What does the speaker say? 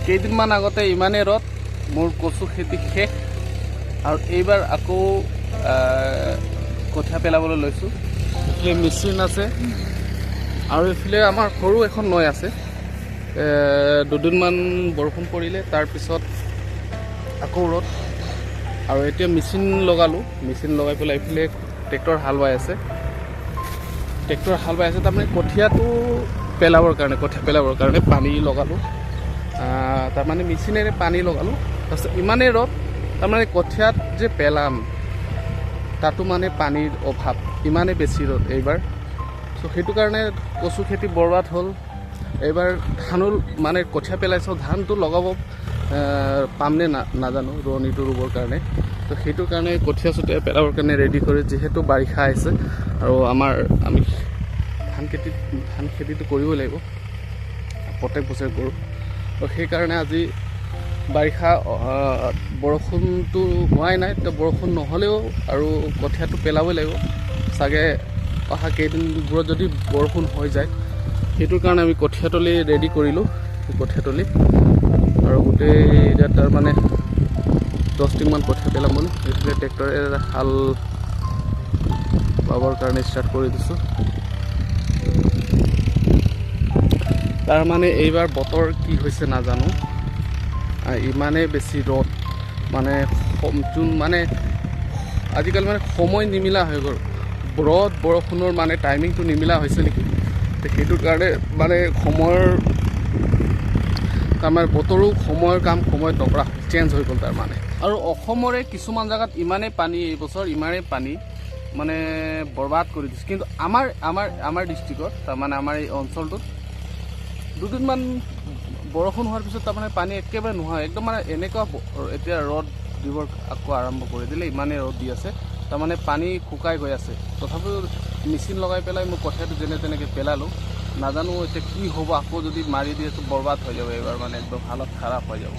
কেইদিনমান আগতে ইমানেই ৰ'দ মোৰ কচু খেতি শেষ আৰু এইবাৰ আকৌ কঠীয়া পেলাবলৈ লৈছোঁ। এইফালে মেচিন আছে আৰু এইফালে আমাৰ সৰু এখন নৈ আছে। দুদিনমান বৰষুণ পৰিলে তাৰপিছত আকৌ ৰ'দ আৰু এতিয়া মেচিন লগালোঁ। মেচিন লগাই পেলাই এইফালে ট্ৰেক্টৰ হাল বাই আছে। তাৰমানে কঠীয়া পেলাবৰ কাৰণে পানী লগালোঁ। তাৰমানে মেচিনেৰে পানী লগালোঁ। তাৰপিছত ইমানেই ৰ'দ, তাৰমানে কঠীয়াত যে পেলাম তাতো মানে পানীৰ অভাৱ, ইমানেই বেছি ৰ'দ এইবাৰ। চ' সেইটো কাৰণে কচু খেতি বৰবাদ হ'ল। এইবাৰ ধানো মানে কঠীয়া পেলাইছোঁ, ধানটো লগাব পামনে নাজানো ৰোৱনীটো ৰুবৰ কাৰণে। তো সেইটো কাৰণে কঠীয়া চঠীয়া পেলাবৰ কাৰণে ৰেডি কৰি, যিহেতু বাৰিষা আহিছে আৰু আমি ধান খেতিটো কৰিব লাগিব, প্ৰত্যেক বছৰে কৰোঁ। তো সেইকাৰণে আজি বাৰিষা বৰষুণটো হোৱাই নাই, তো বৰষুণ নহ'লেও আৰু কঠীয়াটো পেলাবই লাগিব চাগে অহা কেইদিনবোৰত যদি বৰষুণ হৈ যায়। সেইটোৰ কাৰণে আমি কঠীয়াতলি ৰেডি কৰিলোঁ। কঠীয়াতলি আৰু গোটেই এতিয়া তাৰমানে 10 টিংমান কঠীয়া পেলাম বুলি এইফালে ট্ৰেক্টৰে হাল বাবৰ কাৰণে ষ্টাৰ্ট কৰি দিছোঁ। তাৰমানে এইবাৰ বতৰ কি হৈছে নাজানো, ইমানেই বেছি ৰ'দ, মানে আজিকালি মানে সময় নিমিলা হৈ গ'ল। ৰ'দ বৰষুণৰ মানে টাইমিংটো নিমিলা হৈছে নেকি। সেইটোৰ কাৰণে মানে তাৰমানে বতৰো সময়ৰ কাম সময়ত নকৰা চেঞ্জ হৈ গ'ল তাৰমানে। আৰু অসমৰে কিছুমান জেগাত ইমানেই পানী, এইবছৰ ইমানেই পানী মানে বৰবাদ কৰি দিছে। কিন্তু আমাৰ ডিষ্ট্ৰিক্টত, তাৰমানে আমাৰ এই অঞ্চলটোত দুদিনমান বৰষুণ হোৱাৰ পিছত তাৰমানে পানী একেবাৰে নোহোৱা, একদম মানে এনেকুৱা এতিয়া ৰ'দ দিবৰ আকৌ আৰম্ভ কৰি দিলে, ইমানেই ৰ'দ দি আছে। তাৰমানে পানী শুকাই গৈ আছে। তথাপিও মেচিন লগাই পেলাই মই কঠীয়াটো তেনেকৈ পেলালোঁ। নাজানো এতিয়া কি হ'ব, আকৌ যদি মাৰি দিয়ে তো বৰবাদ হৈ যাব। এইবাৰ মানে একদম হালত খাৰাপ হৈ যাব।